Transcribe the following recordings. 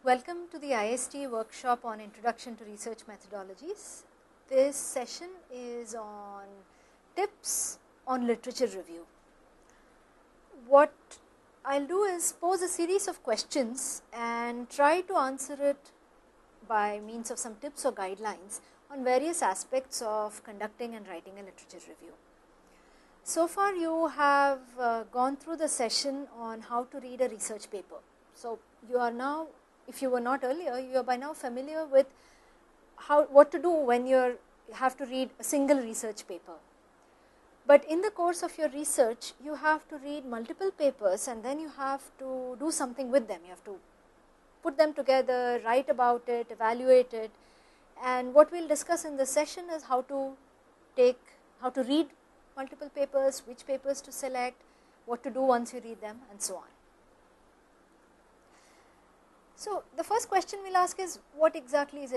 Welcome to the IST workshop on Introduction to Research Methodologies. This session is on tips on literature review. What I'll do is pose a series of questions and try to answer it by means of some tips or guidelines on various aspects of conducting and writing a literature review. So far you have gone through the session on how to read a research paper. So you are now, if you were not earlier, you are by now familiar with what to do when you have to read a single research paper. But in the course of your research, you have to read multiple papers and then you have to do something with them. You have to put them together, write about it, evaluate it. And what we'll discuss in this session is how to read multiple papers, which papers to select, what to do once you read them, and so on. So the first question we'll ask is, what exactly is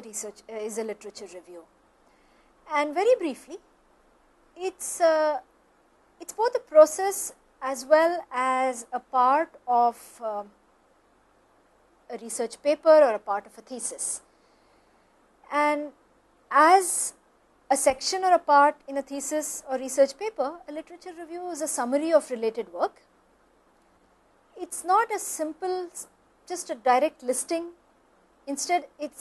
a literature review? And very briefly, it's both a process as well as a part of a research paper or a part of a thesis. And as a section or a part in a thesis or research paper, a literature review is a summary of related work. It's not a simple, just a direct listing. Instead, it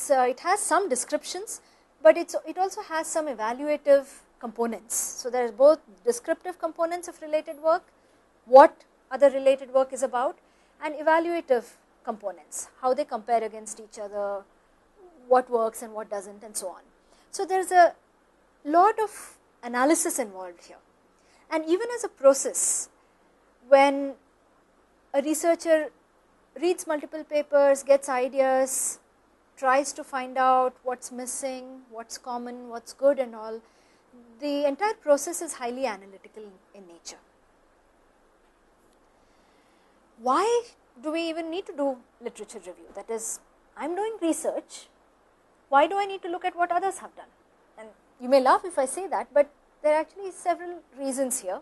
has some descriptions, but it also has some evaluative components. So there are both descriptive components of related work, what other related work is about, and evaluative components, how they compare against each other, what works and what doesn't, and so on. So there's a lot of analysis involved here. And even as a process, when a researcher reads multiple papers, gets ideas, tries to find out what's missing, what's common, what's good and all, the entire process is highly analytical in nature. Why do we even need to do literature review? That is, I'm doing research, why do I need to look at what others have done? And you may laugh if I say that, but there are actually several reasons here.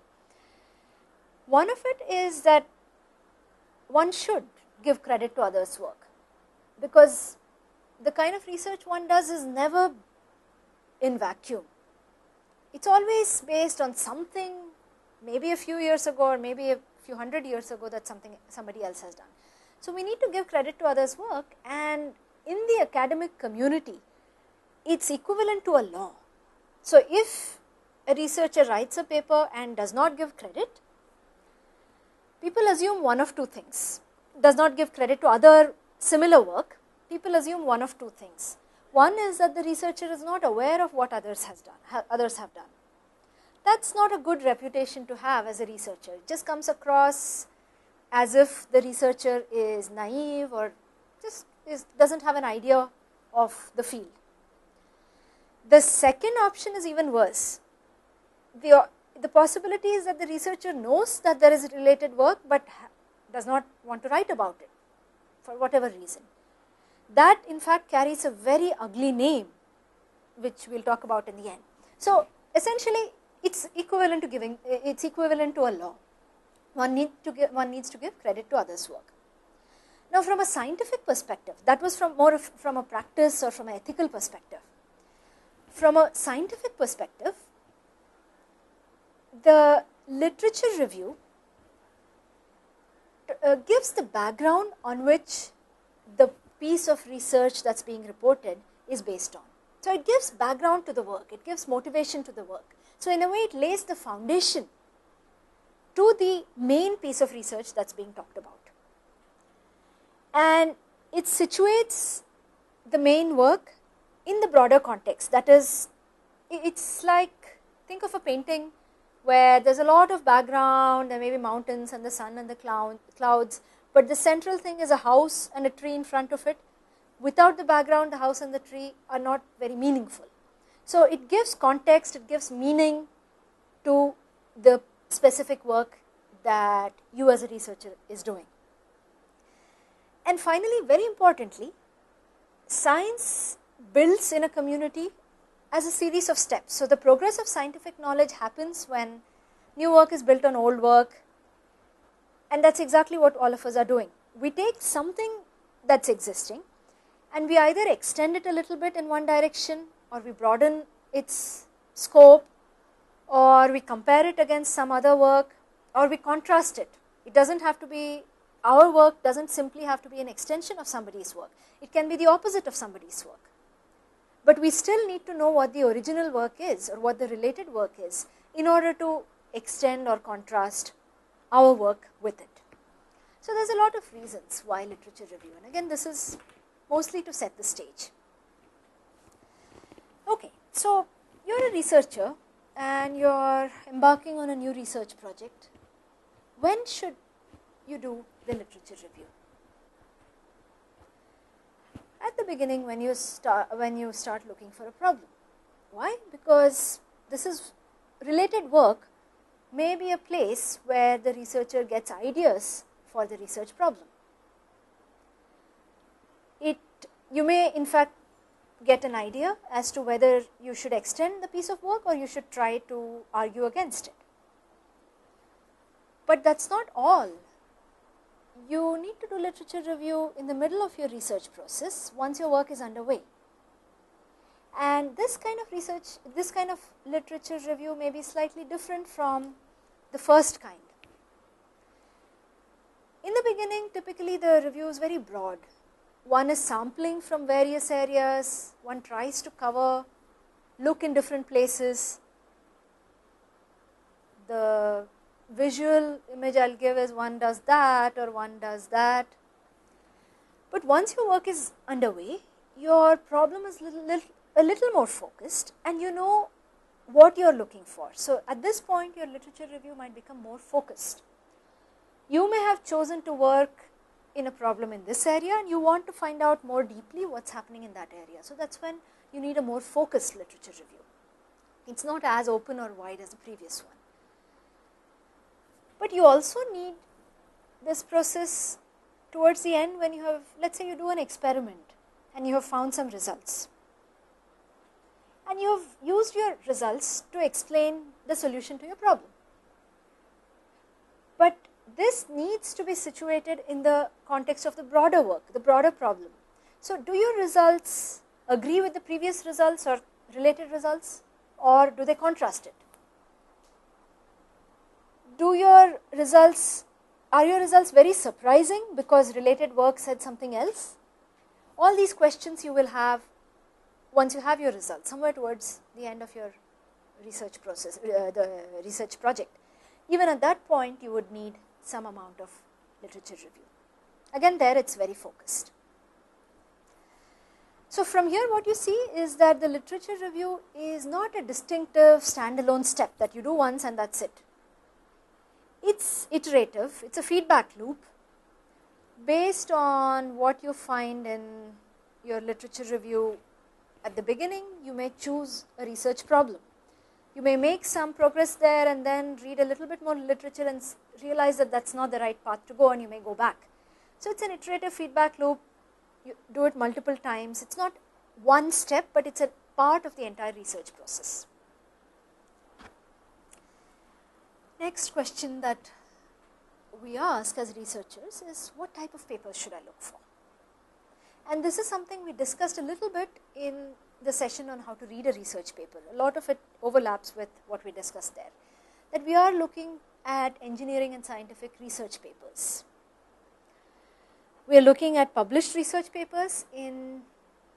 One of it is that one should give credit to others' work, because the kind of research one does is never in vacuum. It's always based on something, maybe a few years ago or maybe a few hundred years ago that somebody else has done. So we need to give credit to others' work, and in the academic community, it's equivalent to a law. So if a researcher writes a paper and does not give credit, people assume one of two things. Does not give credit to other similar work, people assume one of two things. One is that the researcher is not aware of what others have done. That's not a good reputation to have as a researcher. It just comes across as if the researcher is naive or just doesn't have an idea of the field. The second option is even worse. The possibility is that the researcher knows that there is related work but does not want to write about it for whatever reason. That in fact carries a very ugly name, which we'll talk about in the end. So essentially it's equivalent to a law. One needs to give credit to others' work. Now from a scientific perspective, that was more from a practice or from an ethical perspective. From a scientific perspective, the literature review gives the background on which the piece of research that's being reported is based on. So it gives background to the work, it gives motivation to the work. So in a way it lays the foundation to the main piece of research that's being talked about. And it situates the main work in the broader context. That is, it's like, think of a painting where there's a lot of background, there may be mountains and the sun and the clouds, but the central thing is a house and a tree in front of it. Without the background, the house and the tree are not very meaningful. So it gives context, it gives meaning to the specific work that you as a researcher is doing. And finally, very importantly, science builds in a community as a series of steps. So the progress of scientific knowledge happens when new work is built on old work, and that's exactly what all of us are doing. We take something that's existing and we either extend it a little bit in one direction, or we broaden its scope, or we compare it against some other work, or we contrast it. It doesn't have to be, our work doesn't simply have to be an extension of somebody's work. It can be the opposite of somebody's work. But we still need to know what the original work is, or what the related work is, in order to extend or contrast our work with it. So there's a lot of reasons why literature review, and again this is mostly to set the stage. Okay, so you're a researcher and you're embarking on a new research project. When should you do the literature review? At the beginning, when you start looking for a problem. Why? Because this is related work may be a place where the researcher gets ideas for the research problem. You may in fact get an idea as to whether you should extend the piece of work or you should try to argue against it. But that's not all. You need to do literature review in the middle of your research process once your work is underway. And this kind of research, this kind of literature review may be slightly different from the first kind. In the beginning, typically the review is very broad. One is sampling from various areas, one tries to cover, look in different places. The visual image I'll give is one does that or one does that. But once your work is underway, your problem is a little more focused and you know what you're looking for. So at this point, your literature review might become more focused. You may have chosen to work in a problem in this area and you want to find out more deeply what's happening in that area. So that's when you need a more focused literature review. It's not as open or wide as the previous one. But you also need this process towards the end when you have, let's say you do an experiment and you have found some results. And you have used your results to explain the solution to your problem. But this needs to be situated in the context of the broader work, the broader problem. So do your results agree with the previous results or related results, or do they contrast it? Are your results very surprising because related work said something else? All these questions you will have once you have your results, somewhere towards the end of your research process, the research project. Even at that point, you would need some amount of literature review. Again, there it's very focused. So from here what you see is that the literature review is not a distinctive standalone step that you do once and that's it. It's iterative, it's a feedback loop based on what you find in your literature review. At the beginning, you may choose a research problem. You may make some progress there and then read a little bit more literature and realize that that's not the right path to go and you may go back. So it's an iterative feedback loop. You do it multiple times. It's not one step, but it's a part of the entire research process. Next question that we ask as researchers is, what type of papers should I look for? And this is something we discussed a little bit in the session on how to read a research paper. A lot of it overlaps with what we discussed there. That we are looking at engineering and scientific research papers. We are looking at published research papers in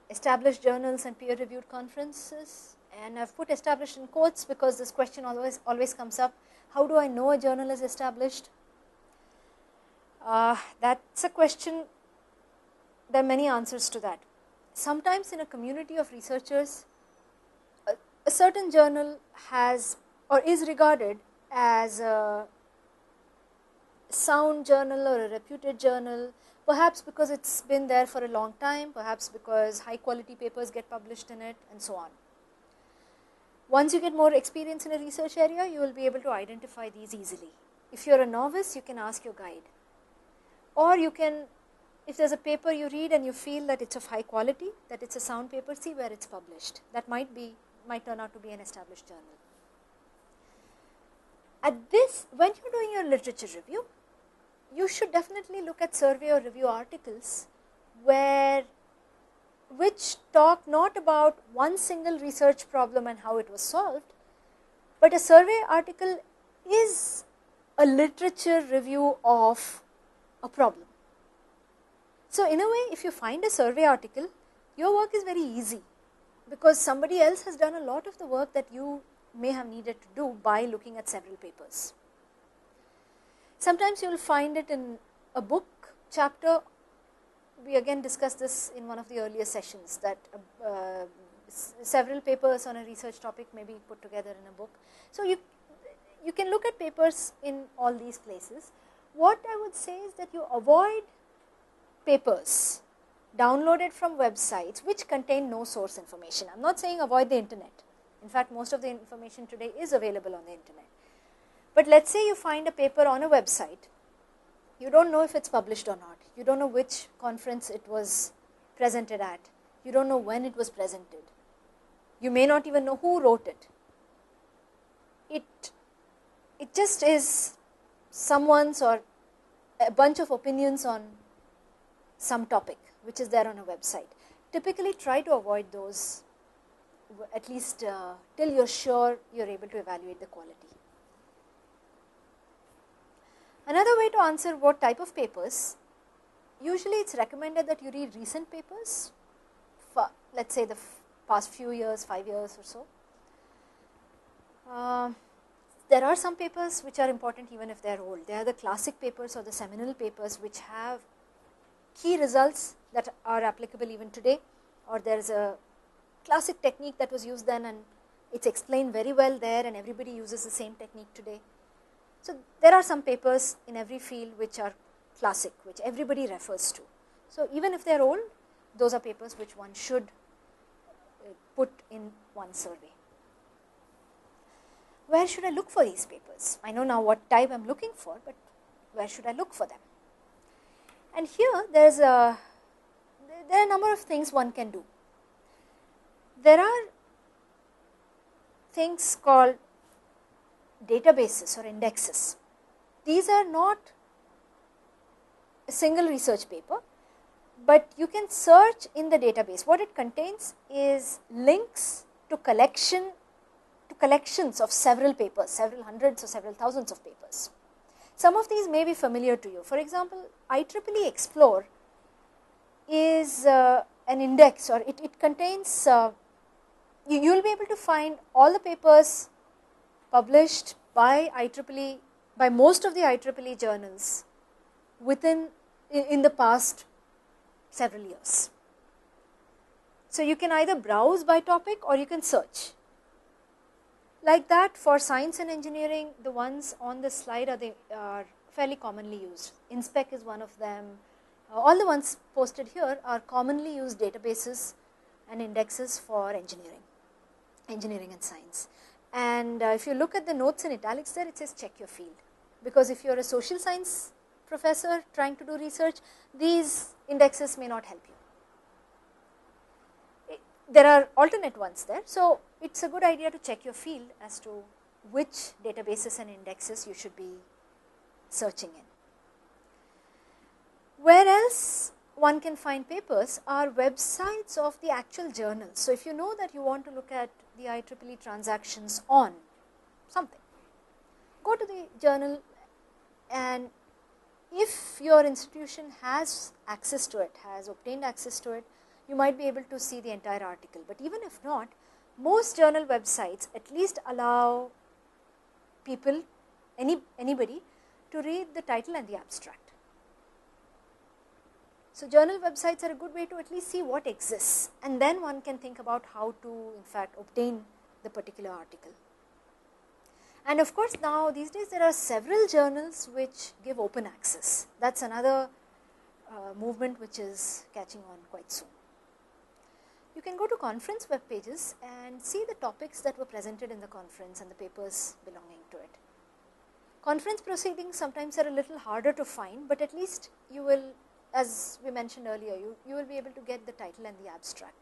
established journals and peer-reviewed conferences. And I've put established in quotes because this question always comes up. How do I know a journal is established? That's a question. There are many answers to that. Sometimes in a community of researchers, a certain journal has or is regarded as a sound journal or a reputed journal, perhaps because it's been there for a long time, perhaps because high quality papers get published in it, and so on. Once you get more experience in a research area, you will be able to identify these easily. If you're a novice, you can ask your guide. Or you can, if there's a paper you read and you feel that it's of high quality, that it's a sound paper, see where it's published. That might turn out to be an established journal. When you're doing your literature review, you should definitely look at survey or review articles where which talk not about one single research problem and how it was solved, but a survey article is a literature review of a problem. So in a way, if you find a survey article, your work is very easy because somebody else has done a lot of the work that you may have needed to do by looking at several papers. Sometimes you will find it in a book chapter. We again discussed this in one of the earlier sessions, that several papers on a research topic may be put together in a book. So you can look at papers in all these places. What I would say is that you avoid papers downloaded from websites which contain no source information. I am not saying avoid the internet. In fact, most of the information today is available on the internet. But let's say you find a paper on a website. You don't know if it's published or not. You don't know which conference it was presented at. You don't know when it was presented. You may not even know who wrote it. It just is someone's or a bunch of opinions on some topic which is there on a website. Typically try to avoid those, at least till you're sure you're able to evaluate the quality. Another way to answer what type of papers, usually it's recommended that you read recent papers, for, let's say the past few years, 5 years or so. There are some papers which are important even if they are old. They are the classic papers or the seminal papers which have key results that are applicable even today, or there is a classic technique that was used then and it's explained very well there and everybody uses the same technique today. So there are some papers in every field which are classic, which everybody refers to. So even if they are old, those are papers which one should put in one survey. Where should I look for these papers? I know now what type I am looking for, but where should I look for them? And here there are a number of things one can do. There are things called databases or indexes. These are not a single research paper, but you can search in the database. What it contains is links to collections of several papers, several hundreds or several thousands of papers. Some of these may be familiar to you. For example, IEEE Explore is an index, or it contains, you will be able to find all the papers published by IEEE, by most of the IEEE journals in the past several years. So you can either browse by topic or you can search. Like that, for science and engineering, the ones on the slide are fairly commonly used. InSpec is one of them. All the ones posted here are commonly used databases and indexes for engineering and science. And if you look at the notes in italics there, it says check your field. Because if you are a social science professor trying to do research, these indexes may not help you. There are alternate ones there. So it's a good idea to check your field as to which databases and indexes you should be searching in. Where else one can find papers are websites of the actual journals. So if you know that you want to look at the IEEE transactions on something, go to the journal, and if your institution has access to it, has obtained access to it, you might be able to see the entire article. But even if not, most journal websites at least allow people, anybody, to read the title and the abstract. So journal websites are a good way to at least see what exists, and then one can think about how to in fact obtain the particular article. And of course now these days there are several journals which give open access. That's another movement which is catching on quite soon. You can go to conference web pages and see the topics that were presented in the conference and the papers belonging to it. Conference proceedings sometimes are a little harder to find, but at least you will, as we mentioned earlier, you will be able to get the title and the abstract.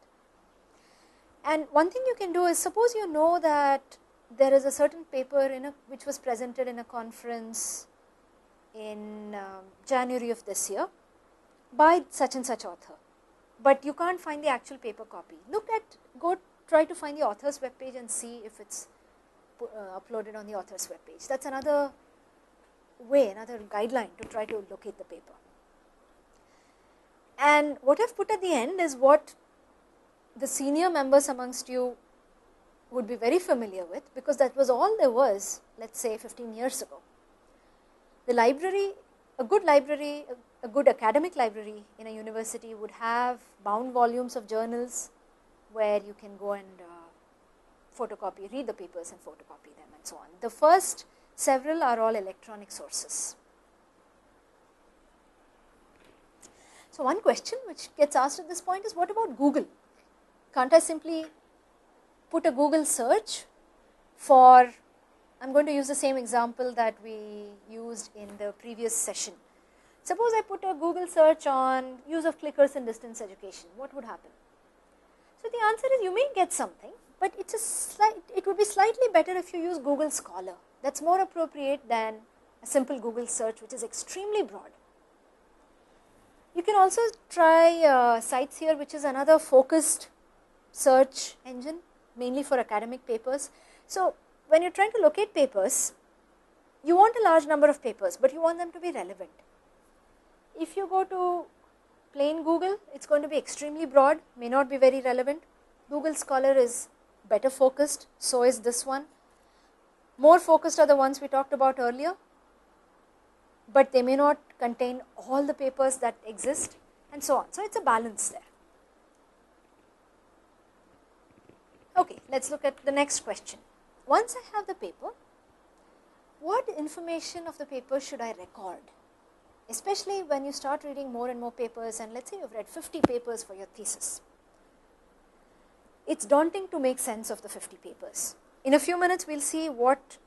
And one thing you can do is, suppose you know that there is a certain paper which was presented in a conference in January of this year by such and such author. but you can't find the actual paper copy. Go try to find the author's webpage and see if it's uploaded on the author's webpage. That's another way, another guideline to try to locate the paper. And what I've put at the end is what the senior members amongst you would be very familiar with, because that was all there was, let's say 15 years ago. The library, a good academic library in a university would have bound volumes of journals where you can go and read the papers and photocopy them and so on. The first several are all electronic sources. So one question which gets asked at this point is, what about Google? Can't I simply put a Google search for, I'm going to use the same example that we used in the previous session. Suppose I put a Google search on use of clickers in distance education, what would happen? So the answer is, you may get something, but it would be slightly better if you use Google Scholar. That's more appropriate than a simple Google search, which is extremely broad. You can also try sites here, which is another focused search engine, mainly for academic papers. So when you're trying to locate papers, you want a large number of papers, but you want them to be relevant. If you go to plain Google, it's going to be extremely broad, may not be very relevant. Google Scholar is better focused, so is this one. More focused are the ones we talked about earlier, but they may not contain all the papers that exist, and so on. So it's a balance there. Okay, let's look at the next question. Once I have the paper, what information of the paper should I record? Especially when you start reading more and more papers, and let's say you've read 50 papers for your thesis. It's daunting to make sense of the 50 papers. In a few minutes, we'll see what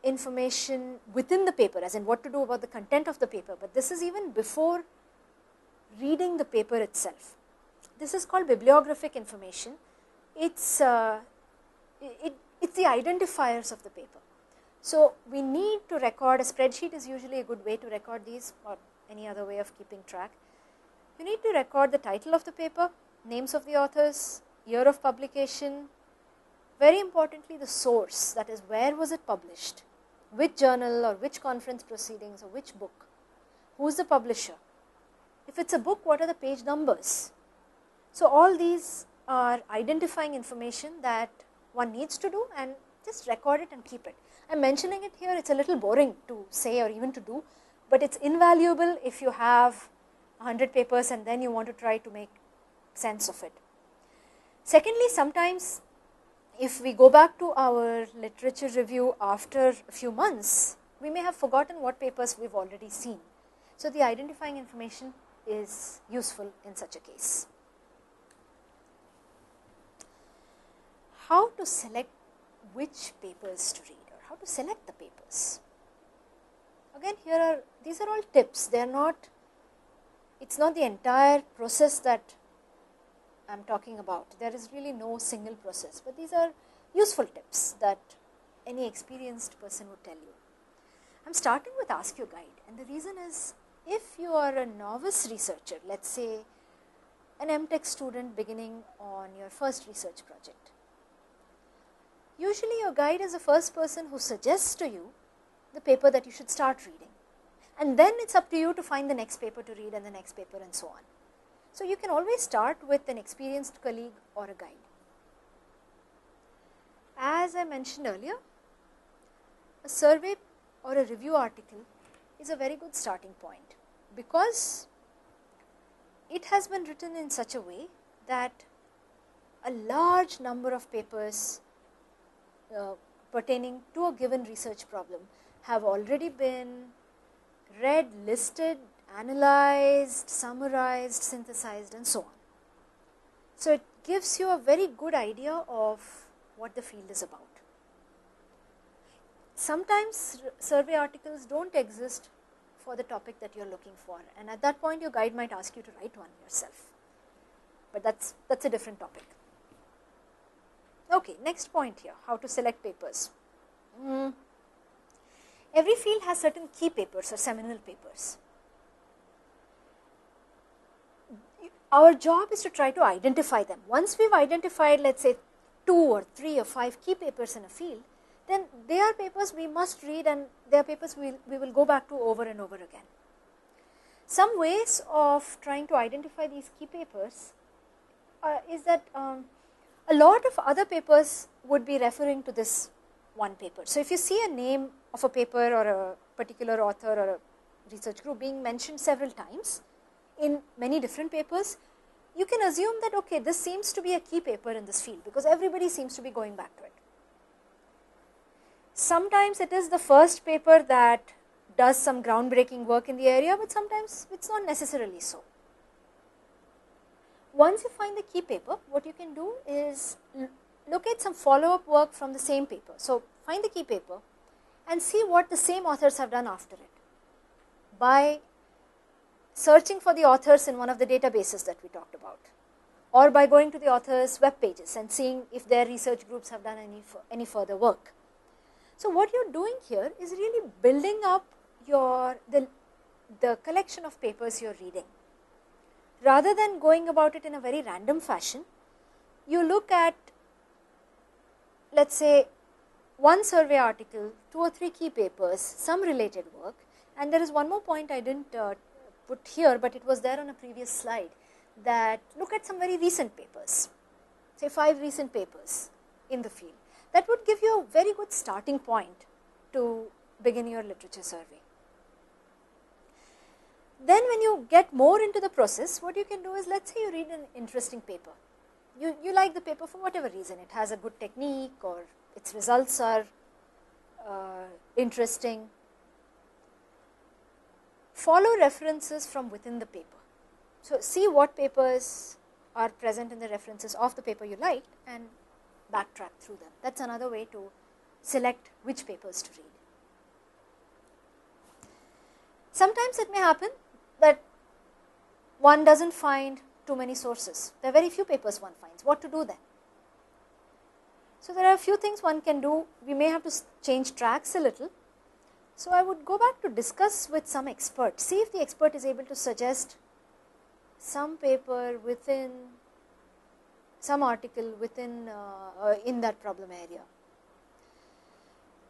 information within the paper, as in what to do about the content of the paper, but this is even before reading the paper itself. This is called bibliographic information. It's the identifiers of the paper. So we need to record, a spreadsheet is usually a good way to record these, or any other way of keeping track. You need to record the title of the paper, names of the authors, year of publication, very importantly the source, that is where was it published, which journal or which conference proceedings or which book, who is the publisher. If it's a book, what are the page numbers? So all these are identifying information that one needs to do, and just record it and keep it. I'm mentioning it here, it's a little boring to say or even to do, but it's invaluable if you have 100 papers and then you want to try to make sense of it. Secondly, sometimes if we go back to our literature review after a few months, we may have forgotten what papers we've already seen. So the identifying information is useful in such a case. How to select which papers to read, or how to select the papers. Again, these are all tips. It's not the entire process that I'm talking about. There is really no single process, but these are useful tips that any experienced person would tell you. I'm starting with Ask Your Guide, and the reason is, if you are a novice researcher, let's say an MTech student beginning on your first research project, usually your guide is the first person who suggests to you the paper that you should start reading, and then it's up to you to find the next paper to read and the next paper and so on. So you can always start with an experienced colleague or a guide. As I mentioned earlier, a survey or a review article is a very good starting point, because it has been written in such a way that a large number of papers pertaining to a given research problem have already been read, listed, analyzed, summarized, synthesized, and so on. So it gives you a very good idea of what the field is about. Sometimes survey articles don't exist for the topic that you're looking for, and at that point your guide might ask you to write one yourself, but that's a different topic. Okay, next point here, how to select papers. Every field has certain key papers or seminal papers. our job is to try to identify them. Once we've identified, let's say, 2 or 3 or 5 key papers in a field, then they are papers we must read, and they are papers we will go back to over and over again. Some ways of trying to identify these key papers is that a lot of other papers would be referring to this one paper. So if you see a name of a paper or a particular author or a research group being mentioned several times in many different papers, you can assume that, okay, this seems to be a key paper in this field because everybody seems to be going back to it. Sometimes it is the first paper that does some groundbreaking work in the area, but sometimes it's not necessarily so. Once you find the key paper, what you can do is locate some follow-up work from the same paper. So find the key paper and see what the same authors have done after it by searching for the authors in one of the databases that we talked about, or by going to the authors' web pages and seeing if their research groups have done any further work. So what you're doing here is really building up the collection of papers you're reading. Rather than going about it in a very random fashion, you look at, let's say, one survey article, 2 or 3 key papers, some related work, and there is one more point I didn't put here, but it was there on a previous slide, that look at some very recent papers, say 5 recent papers in the field. That would give you a very good starting point to begin your literature survey. Then when you get more into the process, what you can do is, let's say you read an interesting paper. You like the paper for whatever reason. It has a good technique, or its results are interesting. Follow references from within the paper. So see what papers are present in the references of the paper you liked and backtrack through them. That's another way to select which papers to read. Sometimes it may happen that one doesn't find too many sources. There are very few papers one finds. What to do then? So there are a few things one can do. We may have to change tracks a little. So I would go back to discuss with some expert. See if the expert is able to suggest some paper within, some article within in that problem area.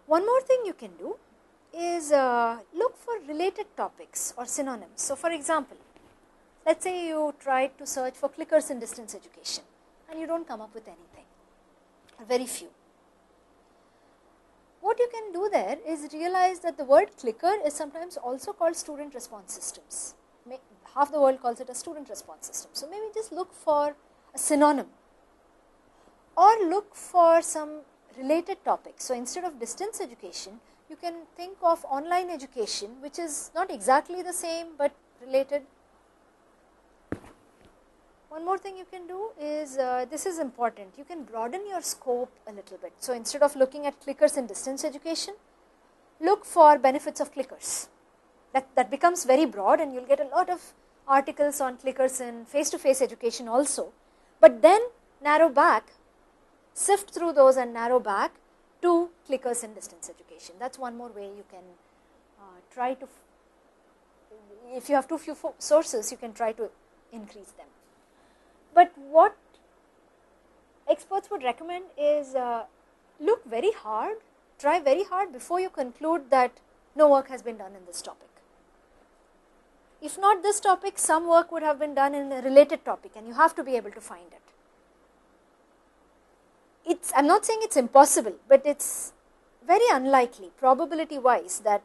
One more thing you can do is look for related topics or synonyms. So for example, let's say you tried to search for clickers in distance education and you don't come up with anything, or very few. What you can do there is realize that the word clicker is sometimes also called student response systems. Half the world calls it a student response system. So maybe just look for a synonym, or look for some related topics. So instead of distance education, you can think of online education, which is not exactly the same but related. One more thing you can do is, this is important, you can broaden your scope a little bit. So instead of looking at clickers in distance education, look for benefits of clickers. That becomes very broad, and you'll get a lot of articles on clickers in face-to-face education also. But then narrow back, sift through those and narrow back to clickers in distance education. That's one more way you can try to, if you have too few sources, you can try to increase them. But what experts would recommend is look very hard, try very hard before you conclude that no work has been done in this topic. If not this topic, some work would have been done in a related topic, and you have to be able to find it. I'm not saying it's impossible, but it's very unlikely, probability wise, that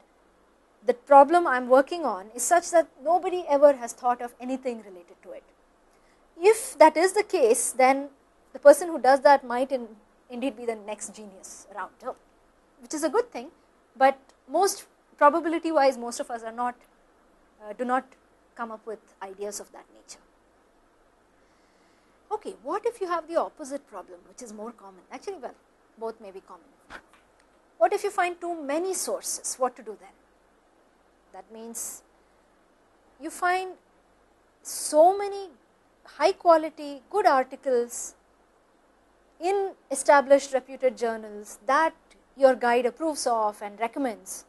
the problem I'm working on is such that nobody ever has thought of anything related to it. If that is the case, then the person who does that might indeed be the next genius around, which is a good thing, but most probability wise, most of us are not, do not come up with ideas of that nature. Okay, what if you have the opposite problem, which is more common? Actually, well, both may be common. What if you find too many sources? What to do then? That means you find so many high quality, good articles in established reputed journals that your guide approves of and recommends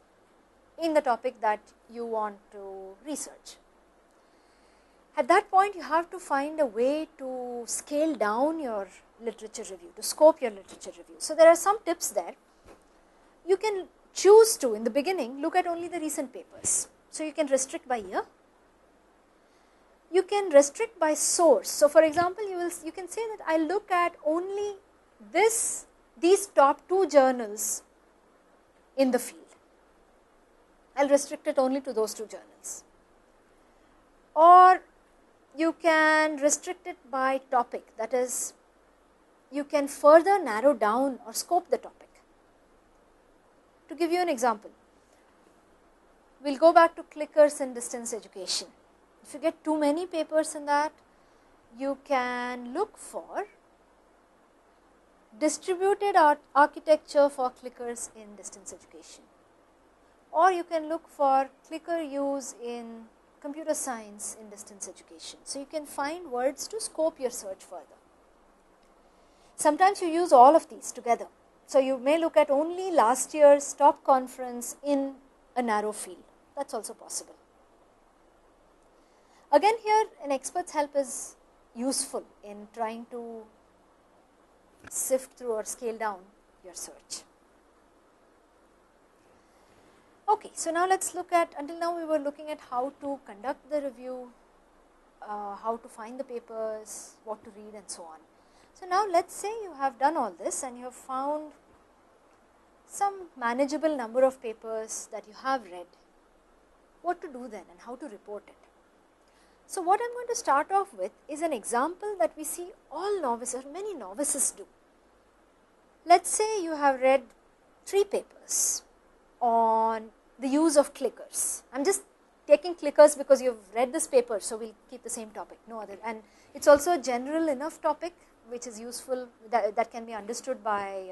in the topic that you want to research. At that point, you have to find a way to scale down your literature review, to scope your literature review. So there are some tips there. You can choose to, in the beginning, look at only the recent papers. So you can restrict by year. You can restrict by source. So for example, you can say that I look at only these top 2 journals in the field. I'll restrict it only to those 2 journals. Or you can restrict it by topic, that is, you can further narrow down or scope the topic. To give you an example, we'll go back to clickers in distance education. If you get too many papers in that, you can look for distributed architecture for clickers in distance education. Or you can look for clicker use in computer science in distance education. So you can find words to scope your search further. Sometimes you use all of these together. So you may look at only last year's top conference in a narrow field. That's also possible. Again, here an expert's help is useful in trying to sift through or scale down your search. Okay, so now let's look at, until now we were looking at how to conduct the review, how to find the papers, what to read and so on. So now let's say you have done all this and you have found some manageable number of papers that you have read. What to do then and how to report it? So what I'm going to start off with is an example that we see all novices, or many novices do. Let's say you have read 3 papers on the use of clickers. I'm just taking clickers because you've read this paper, so we'll keep the same topic, no other. And it's also a general enough topic which is useful, that can be understood by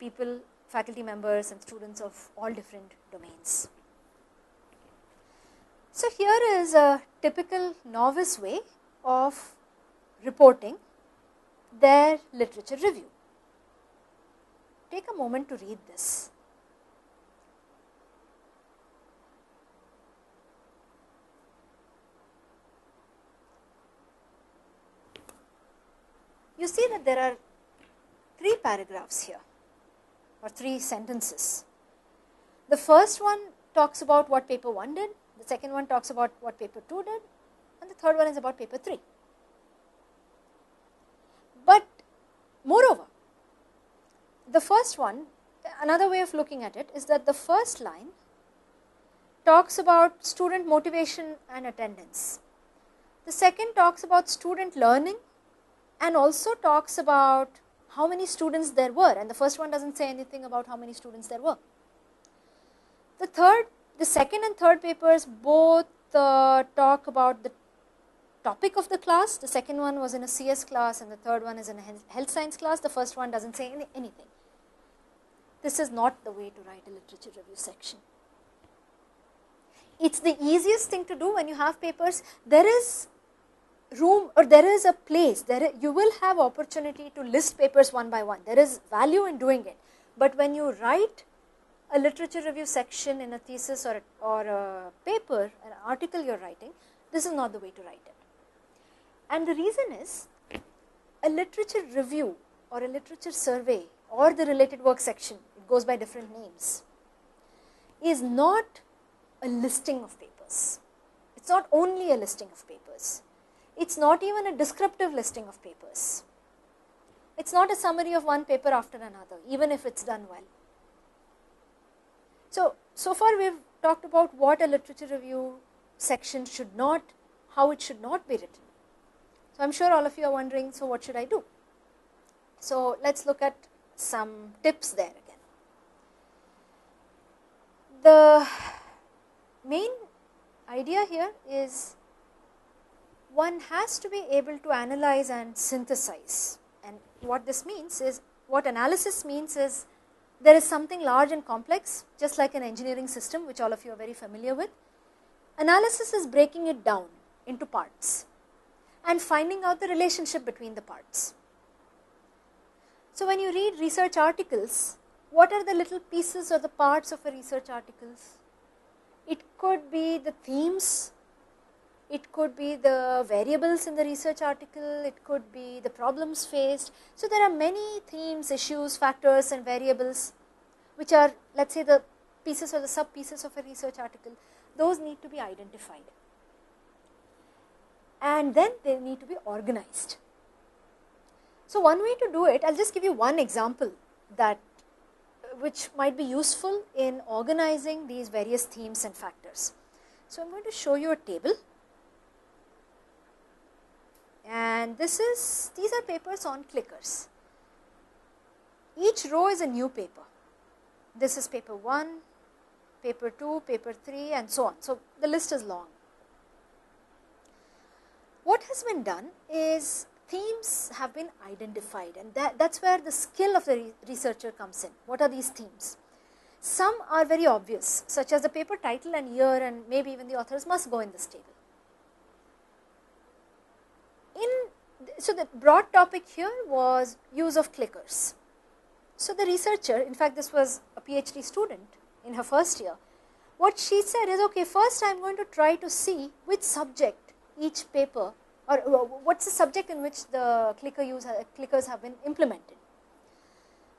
people, faculty members and students of all different domains. So here is a typical novice way of reporting their literature review. Take a moment to read this. You see that there are 3 paragraphs here, or 3 sentences. The first one talks about what paper 1 did, the second one talks about what paper 2 did, and the third one is about paper 3. But moreover, the first one, another way of looking at it is that the first line talks about student motivation and attendance. The second talks about student learning and also talks about how many students there were, and the first one doesn't say anything about how many students there were. The second and third papers both talk about the topic of the class. The second one was in a CS class and the third one is in a health science class. The first one doesn't say anything. This is not the way to write a literature review section. It's the easiest thing to do when you have papers. There is room, or there is a place, you will have opportunity to list papers one by one. There is value in doing it. But when you write a literature review section in a thesis or a paper, an article you're writing, this is not the way to write it. And the reason is, a literature review or a literature survey or the related work section, it goes by different names, is not a listing of papers. It's not only a listing of papers. It's not even a descriptive listing of papers. It's not a summary of one paper after another, even if it's done well. So far we've talked about what a literature review section should not, how it should not be written. So I'm sure all of you are wondering, so what should I do? So let's look at some tips there again. The main idea here is one has to be able to analyze and synthesize. And what this means is, what analysis means is, there is something large and complex, just like an engineering system, which all of you are very familiar with. Analysis is breaking it down into parts and finding out the relationship between the parts. So when you read research articles, what are the little pieces or the parts of a research articles? It could be the themes, it could be the variables in the research article, it could be the problems faced. So there are many themes, issues, factors and variables which are, let us say, the pieces or the sub pieces of a research article. Those need to be identified and then they need to be organized. So one way to do it, I will just give you one example that which might be useful in organizing these various themes and factors. So I am going to show you a table, and these are papers on clickers. Each row is a new paper. This is paper 1, paper 2, paper 3 and so on. So the list is long. What has been done is themes have been identified, and that's where the skill of the researcher comes in. What are these themes? Some are very obvious, such as the paper title and year, and maybe even the authors must go in this table. So the broad topic here was use of clickers. So the researcher, in fact this was a PhD student in her first year, what she said is, okay, first I am going to try to see which subject each paper, or what's the subject in which the clickers have been implemented.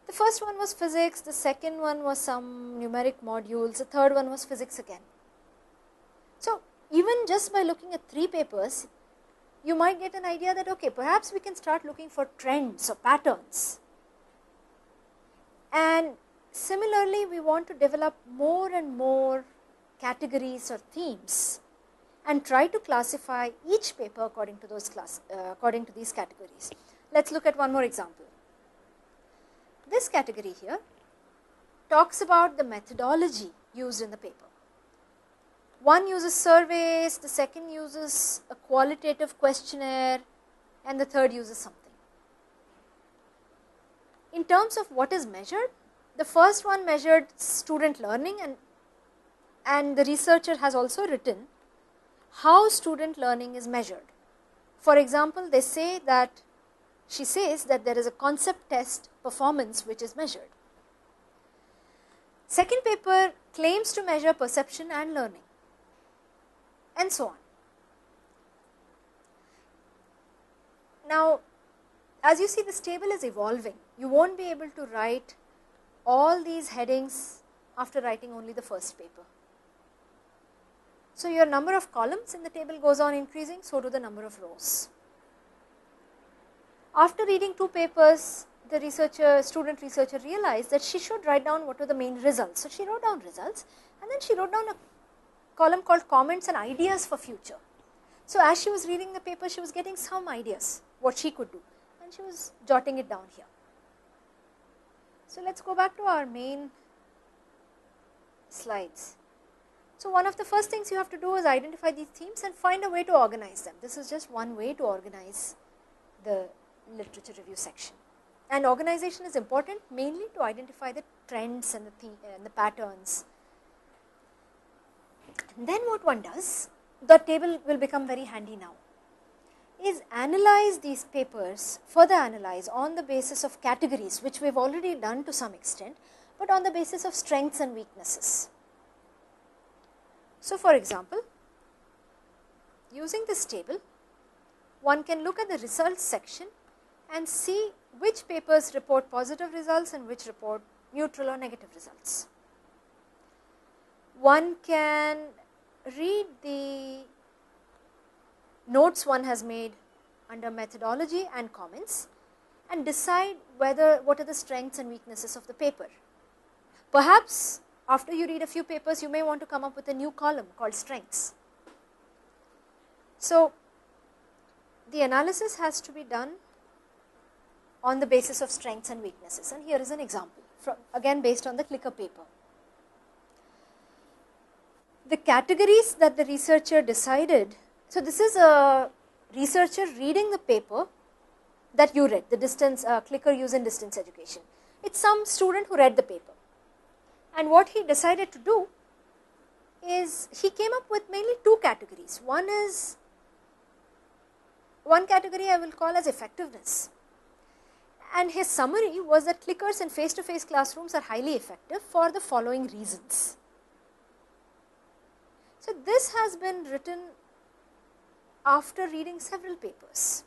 The first one was physics, the second one was some numeric modules, the third one was physics again. So even just by looking at 3 papers, you might get an idea that, okay, perhaps we can start looking for trends or patterns. And similarly, we want to develop more and more categories or themes and try to classify each paper according to these categories. Let us look at one more example. This category here talks about the methodology used in the paper. One uses surveys, the second uses a qualitative questionnaire, and the third uses something. In terms of what is measured, the first one measured student learning, and the researcher has also written how student learning is measured. For example, she says that there is a concept test performance which is measured. Second paper claims to measure perception and learning, and so on. Now, as you see, this table is evolving. You won't be able to write all these headings after writing only the first paper. So your number of columns in the table goes on increasing, so do the number of rows. After reading 2 papers, the student researcher realized that she should write down what were the main results. So she wrote down results, and then she wrote down a column called comments and ideas for future. So as she was reading the paper, she was getting some ideas what she could do, and she was jotting it down here. So let's go back to our main slides. So one of the first things you have to do is identify these themes and find a way to organize them. This is just one way to organize the literature review section. And organization is important mainly to identify the trends and the patterns. And then what one does, the table will become very handy now, is analyze these papers, further analyze on the basis of categories, which we have already done to some extent, but on the basis of strengths and weaknesses. So for example, using this table, one can look at the results section and see which papers report positive results and which report neutral or negative results. One can read the notes one has made under methodology and comments and decide what are the strengths and weaknesses of the paper. Perhaps after you read a few papers, you may want to come up with a new column called strengths. So the analysis has to be done on the basis of strengths and weaknesses, and here is an example, again based on the clicker paper. The categories that the researcher decided, so this is a researcher reading the paper that you read, the clicker use in distance education. It's some student who read the paper. And what he decided to do is he came up with mainly 2 categories. One category I will call as effectiveness. And his summary was that clickers in face-to-face classrooms are highly effective for the following reasons. So this has been written after reading several papers.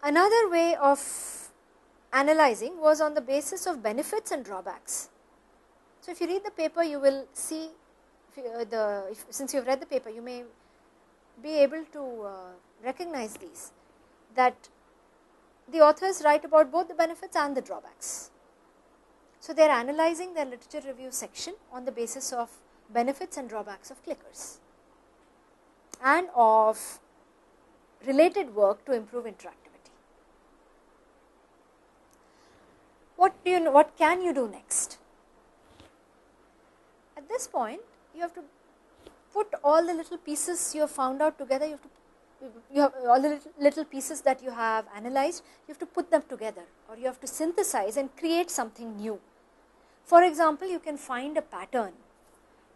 Another way of analyzing was on the basis of benefits and drawbacks. So, if you read the paper, you will see, since you have read the paper, you may be able to recognize these, that the authors write about both the benefits and the drawbacks. So, they are analyzing their literature review section on the basis of benefits and drawbacks of clickers and of related work to improve interactivity. What can you do next? At this point, you have to put all the little pieces you have found out together. You have all the little pieces that you have analyzed. You have to put them together, or you have to synthesize and create something new. For example, you can find a pattern.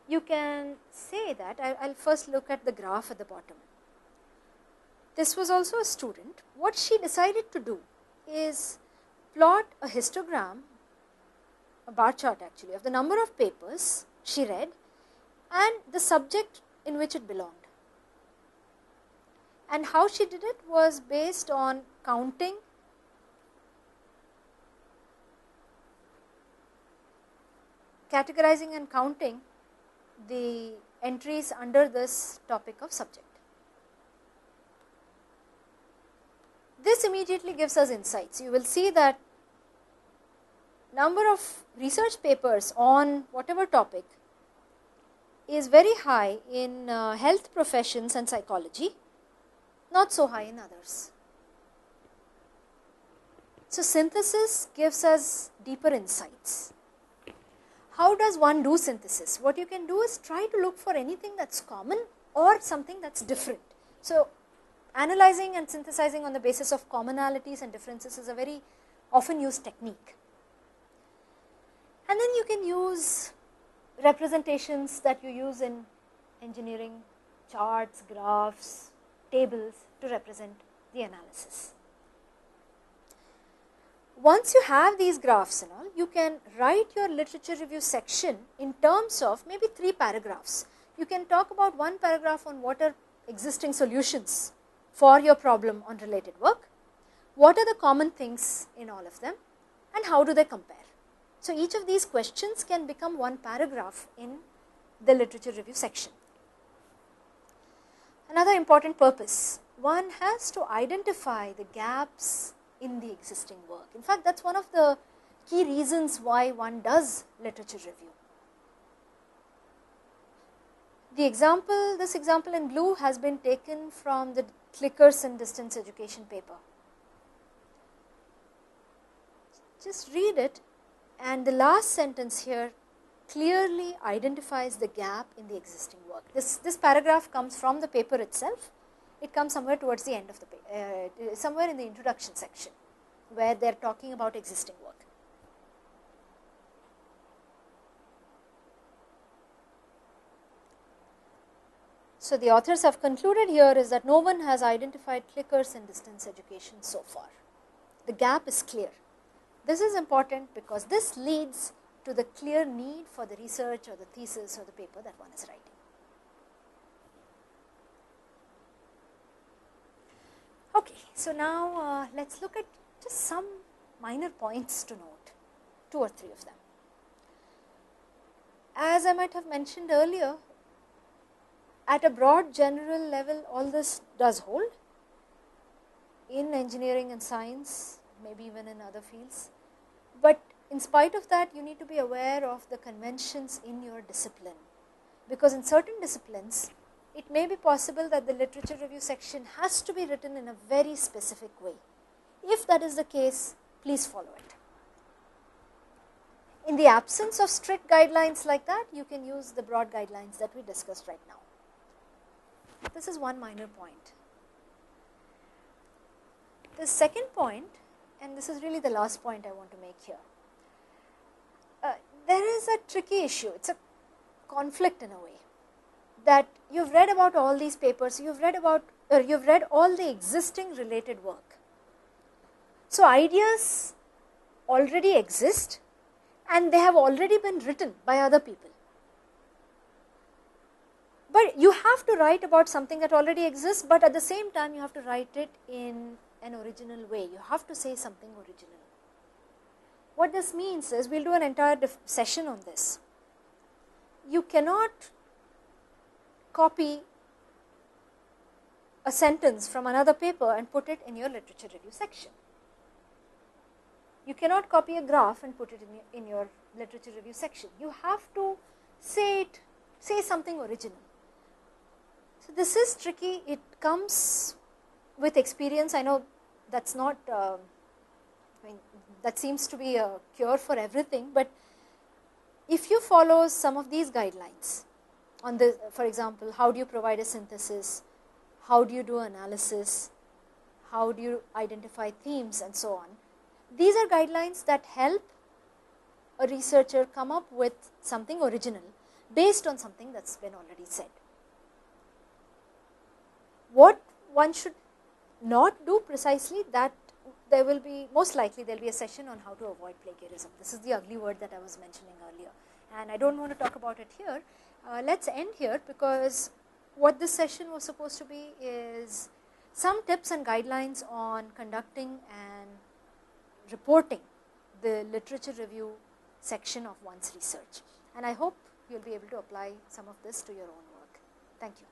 You can say that, I'll first look at the graph at the bottom. This was also a student. What she decided to do is plot a histogram, a bar chart actually, of the number of papers she read and the subject in which it belonged. And how she did it was based on counting categorizing and counting the entries under this topic of subject. This immediately gives us insights. You will see that number of research papers on whatever topic is very high in health professions and psychology, not so high in others. So, synthesis gives us deeper insights. How does one do synthesis? What you can do is try to look for anything that's common or something that's different. So, analyzing and synthesizing on the basis of commonalities and differences is a very often used technique. And then you can use representations that you use in engineering, charts, graphs, tables to represent the analysis. Once you have these graphs and all, you can write your literature review section in terms of maybe 3 paragraphs. You can talk about 1 paragraph on what are existing solutions for your problem on related work, what are the common things in all of them, and how do they compare. So, each of these questions can become 1 paragraph in the literature review section. Another important purpose, one has to identify the gaps in the existing work. In fact, that is one of the key reasons why one does literature review. This example in blue has been taken from the Clickers in Distance Education paper. Just read it, and the last sentence here clearly identifies the gap in the existing work. This paragraph comes from the paper itself. It comes somewhere towards the end of the paper, somewhere in the introduction section, where they are talking about existing work. So, the authors have concluded here is that no one has identified clickers in distance education so far. The gap is clear. This is important because this leads to the clear need for the research or the thesis or the paper that one is writing. Okay, so now let us look at just some minor points to note, 2 or 3 of them. As I might have mentioned earlier, at a broad general level, all this does hold in engineering and science, maybe even in other fields. But in spite of that, you need to be aware of the conventions in your discipline, because in certain disciplines, it may be possible that the literature review section has to be written in a very specific way. If that is the case, please follow it. In the absence of strict guidelines like that, you can use the broad guidelines that we discussed right now. This is one minor point. The second point, and this is really the last point I want to make here, there is a tricky issue. It's a conflict in a way, that you've read about all these papers, you've read all the existing related work. So, ideas already exist and they have already been written by other people. But you have to write about something that already exists, but at the same time you have to write it in an original way. You have to say something original. What this means is, we will do an entire session on this. You cannot copy a sentence from another paper and put it in your literature review section. You cannot copy a graph and put it in your literature review section. You have to say something original. So this is tricky. It comes with experience. I know that's not, that seems to be a cure for everything, but if you follow some of these guidelines on the, for example, how do you provide a synthesis, how do you do analysis, how do you identify themes, and so on. These are guidelines that help a researcher come up with something original based on something that's been already said. What one should not do precisely, that there will be, most likely there will be a session on how to avoid plagiarism. This is the ugly word that I was mentioning earlier, and I don't want to talk about it here. Let's end here, because what this session was supposed to be is some tips and guidelines on conducting and reporting the literature review section of one's research. And I hope you'll be able to apply some of this to your own work. Thank you.